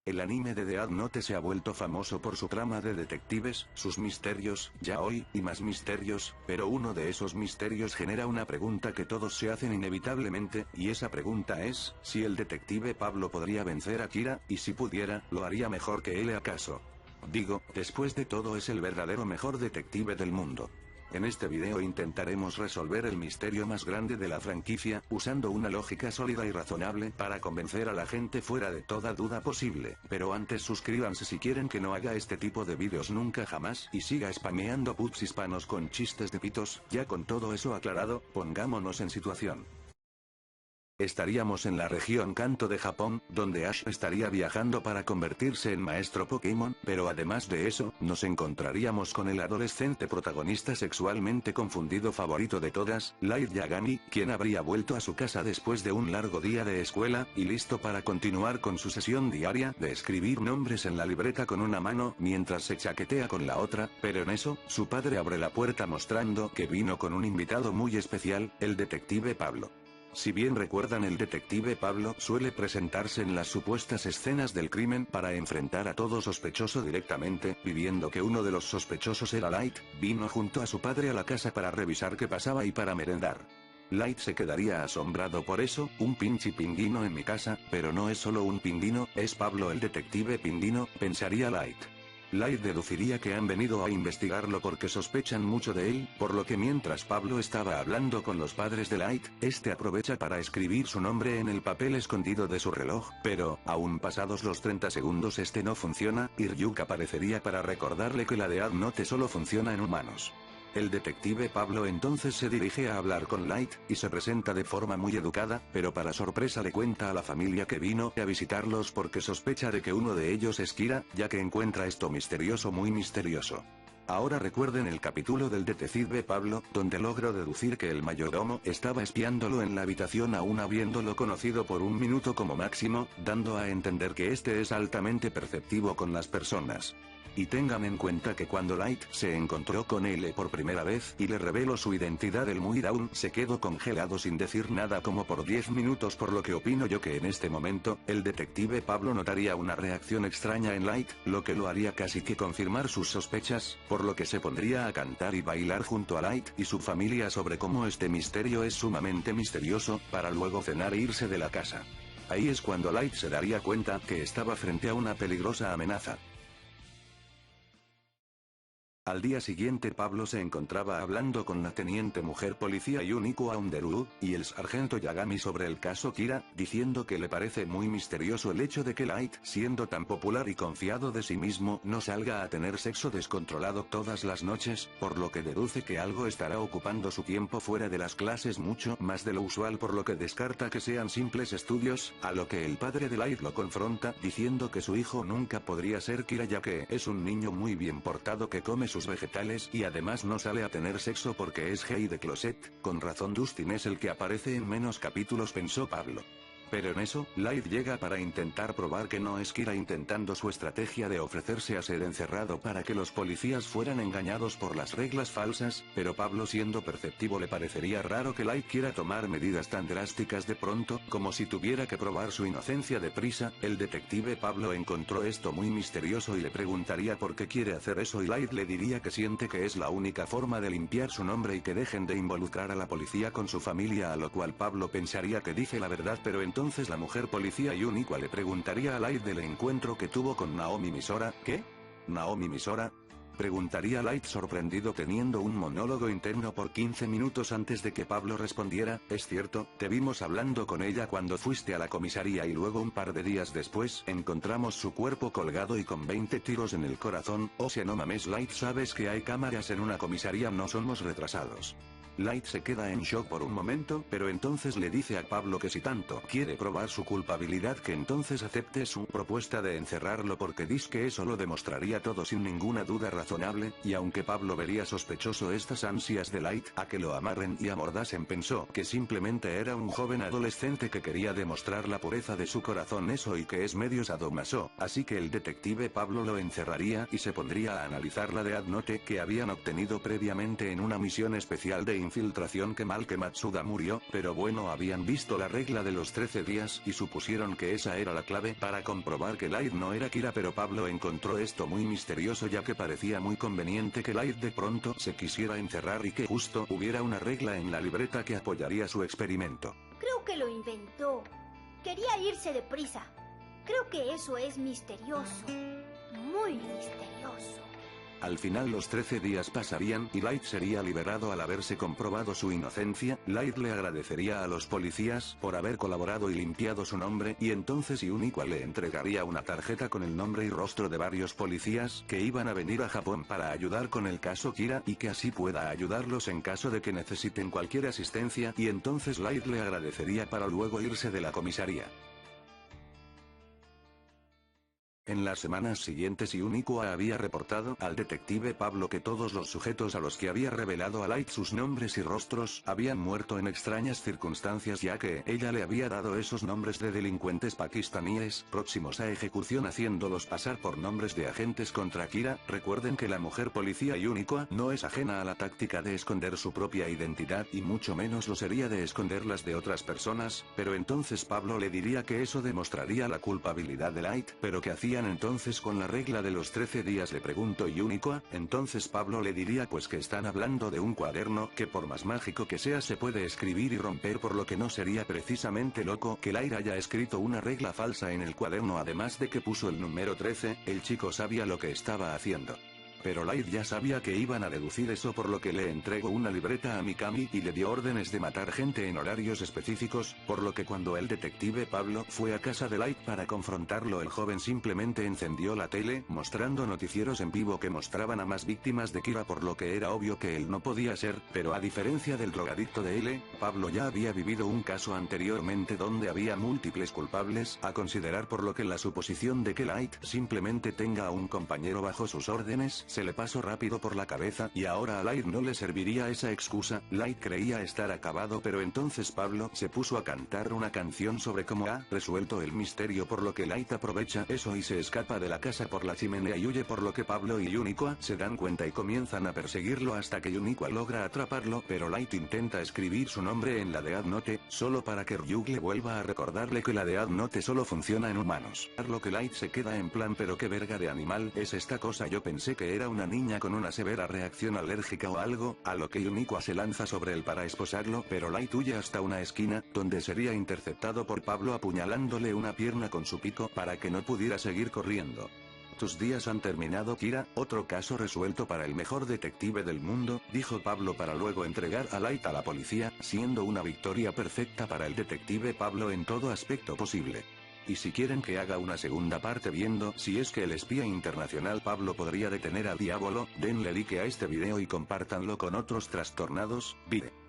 El anime de Death Note se ha vuelto famoso por su trama de detectives, sus misterios, yaoi, y más misterios, pero uno de esos misterios genera una pregunta que todos se hacen inevitablemente, y esa pregunta es, si el detective Pablo podría vencer a Kira, y si pudiera, ¿lo haría mejor que él acaso? Digo, después de todo es el verdadero mejor detective del mundo. En este video intentaremos resolver el misterio más grande de la franquicia, usando una lógica sólida y razonable para convencer a la gente fuera de toda duda posible. Pero antes suscríbanse si quieren que no haga este tipo de vídeos nunca jamás, y siga spameando pubs hispanos con chistes de pitos. Ya con todo eso aclarado, pongámonos en situación. Estaríamos en la región Kanto de Japón, donde Ash estaría viajando para convertirse en maestro Pokémon, pero además de eso, nos encontraríamos con el adolescente protagonista sexualmente confundido favorito de todas, Light Yagami, quien habría vuelto a su casa después de un largo día de escuela, y listo para continuar con su sesión diaria de escribir nombres en la libreta con una mano, mientras se chaquetea con la otra, pero en eso, su padre abre la puerta mostrando que vino con un invitado muy especial, el detective Pablo. Si bien recuerdan, el detective Pablo suele presentarse en las supuestas escenas del crimen para enfrentar a todo sospechoso directamente, pidiendo que uno de los sospechosos era Light, vino junto a su padre a la casa para revisar qué pasaba y para merendar. Light se quedaría asombrado por eso, un pinche pingüino en mi casa, pero no es solo un pingüino, es Pablo el detective pingüino, pensaría Light. Light deduciría que han venido a investigarlo porque sospechan mucho de él, por lo que mientras Pablo estaba hablando con los padres de Light, este aprovecha para escribir su nombre en el papel escondido de su reloj, pero, aún pasados los 30 segundos este no funciona, y Ryuk aparecería para recordarle que la Death Note solo funciona en humanos. El detective Pablo entonces se dirige a hablar con Light, y se presenta de forma muy educada, pero para sorpresa le cuenta a la familia que vino a visitarlos porque sospecha de que uno de ellos es Kira, ya que encuentra esto misterioso muy misterioso. Ahora recuerden el capítulo del detective Pablo, donde logro deducir que el mayordomo estaba espiándolo en la habitación aún habiéndolo conocido por un minuto como máximo, dando a entender que este es altamente perceptivo con las personas. Y tengan en cuenta que cuando Light se encontró con él por primera vez y le reveló su identidad, el muy down se quedó congelado sin decir nada como por 10 minutos, por lo que opino yo que en este momento, el detective Pablo notaría una reacción extraña en Light, lo que lo haría casi que confirmar sus sospechas, por lo que se pondría a cantar y bailar junto a Light y su familia sobre cómo este misterio es sumamente misterioso, para luego cenar e irse de la casa. Ahí es cuando Light se daría cuenta que estaba frente a una peligrosa amenaza. Al día siguiente Pablo se encontraba hablando con la teniente mujer policía Yuniko Aonderu, y el sargento Yagami sobre el caso Kira, diciendo que le parece muy misterioso el hecho de que Light, siendo tan popular y confiado de sí mismo, no salga a tener sexo descontrolado todas las noches, por lo que deduce que algo estará ocupando su tiempo fuera de las clases mucho más de lo usual, por lo que descarta que sean simples estudios, a lo que el padre de Light lo confronta, diciendo que su hijo nunca podría ser Kira ya que es un niño muy bien portado que come sus vegetales y además no sale a tener sexo porque es gay de closet. Con razón Dustin es el que aparece en menos capítulos, pensó Pablo. Pero en eso, Light llega para intentar probar que no es Kira, intentando su estrategia de ofrecerse a ser encerrado para que los policías fueran engañados por las reglas falsas, pero Pablo, siendo perceptivo, le parecería raro que Light quiera tomar medidas tan drásticas de pronto, como si tuviera que probar su inocencia deprisa. El detective Pablo encontró esto muy misterioso y le preguntaría por qué quiere hacer eso, y Light le diría que siente que es la única forma de limpiar su nombre y que dejen de involucrar a la policía con su familia, a lo cual Pablo pensaría que dice la verdad, pero entonces la mujer policía Yuniko le preguntaría a Light del encuentro que tuvo con Naomi Misora. ¿Qué? ¿Naomi Misora? Preguntaría Light sorprendido, teniendo un monólogo interno por 15 minutos antes de que Pablo respondiera. Es cierto, te vimos hablando con ella cuando fuiste a la comisaría y luego un par de días después encontramos su cuerpo colgado y con 20 tiros en el corazón. O sea, no mames Light, sabes que hay cámaras en una comisaría, no somos retrasados. Light se queda en shock por un momento, pero entonces le dice a Pablo que si tanto quiere probar su culpabilidad que entonces acepte su propuesta de encerrarlo porque dice que eso lo demostraría todo sin ninguna duda razonable, y aunque Pablo vería sospechoso estas ansias de Light a que lo amarren y amordasen, pensó que simplemente era un joven adolescente que quería demostrar la pureza de su corazón, eso, y que es medio sadomaso, así que el detective Pablo lo encerraría y se pondría a analizar la Death Note que habían obtenido previamente en una misión especial de infiltración que mal que Matsuda murió, pero bueno, habían visto la regla de los 13 días y supusieron que esa era la clave para comprobar que Light no era Kira, pero Pablo encontró esto muy misterioso, ya que parecía muy conveniente que Light de pronto se quisiera encerrar y que justo hubiera una regla en la libreta que apoyaría su experimento. Creo que lo inventó. Quería irse deprisa. Creo que eso es misterioso. Muy misterioso. Al final los 13 días pasarían y Light sería liberado al haberse comprobado su inocencia. Light le agradecería a los policías por haber colaborado y limpiado su nombre, y entonces Uniqua le entregaría una tarjeta con el nombre y rostro de varios policías que iban a venir a Japón para ayudar con el caso Kira y que así pueda ayudarlos en caso de que necesiten cualquier asistencia, y entonces Light le agradecería para luego irse de la comisaría. En las semanas siguientes Uniqua había reportado al detective Pablo que todos los sujetos a los que había revelado a Light sus nombres y rostros habían muerto en extrañas circunstancias, ya que ella le había dado esos nombres de delincuentes pakistaníes próximos a ejecución haciéndolos pasar por nombres de agentes contra Kira. Recuerden que la mujer policía Uniqua no es ajena a la táctica de esconder su propia identidad y mucho menos lo sería de esconder las de otras personas, pero entonces Pablo le diría que eso demostraría la culpabilidad de Light, pero que hacía entonces con la regla de los 13 días, le preguntó Uniqua. Entonces Pablo le diría pues que están hablando de un cuaderno que por más mágico que sea se puede escribir y romper, por lo que no sería precisamente loco que Light haya escrito una regla falsa en el cuaderno, además de que puso el número 13, el chico sabía lo que estaba haciendo. Pero Light ya sabía que iban a deducir eso, por lo que le entregó una libreta a Mikami y le dio órdenes de matar gente en horarios específicos, por lo que cuando el detective Pablo fue a casa de Light para confrontarlo, el joven simplemente encendió la tele, mostrando noticieros en vivo que mostraban a más víctimas de Kira, por lo que era obvio que él no podía ser, pero a diferencia del drogadicto de L, Pablo ya había vivido un caso anteriormente donde había múltiples culpables a considerar, por lo que la suposición de que Light simplemente tenga a un compañero bajo sus órdenes se le pasó rápido por la cabeza, y ahora a Light no le serviría esa excusa. Light creía estar acabado, pero entonces Pablo se puso a cantar una canción sobre cómo ha resuelto el misterio, por lo que Light aprovecha eso y se escapa de la casa por la chimenea y huye, por lo que Pablo y Uniqua se dan cuenta y comienzan a perseguirlo hasta que Uniqua logra atraparlo, pero Light intenta escribir su nombre en la Death Note, solo para que Ryug le vuelva a recordarle que la Death Note solo funciona en humanos. A lo que Light se queda en plan, pero qué verga de animal es esta cosa, yo pensé que era una niña con una severa reacción alérgica o algo, a lo que Uniqua se lanza sobre él para esposarlo, pero Light huye hasta una esquina, donde sería interceptado por Pablo apuñalándole una pierna con su pico para que no pudiera seguir corriendo. Tus días han terminado, Kira, otro caso resuelto para el mejor detective del mundo, dijo Pablo para luego entregar a Light a la policía, siendo una victoria perfecta para el detective Pablo en todo aspecto posible. Y si quieren que haga una segunda parte viendo si es que el espía internacional Pablo podría detener al diablo, denle like a este video y compártanlo con otros trastornados. Vide.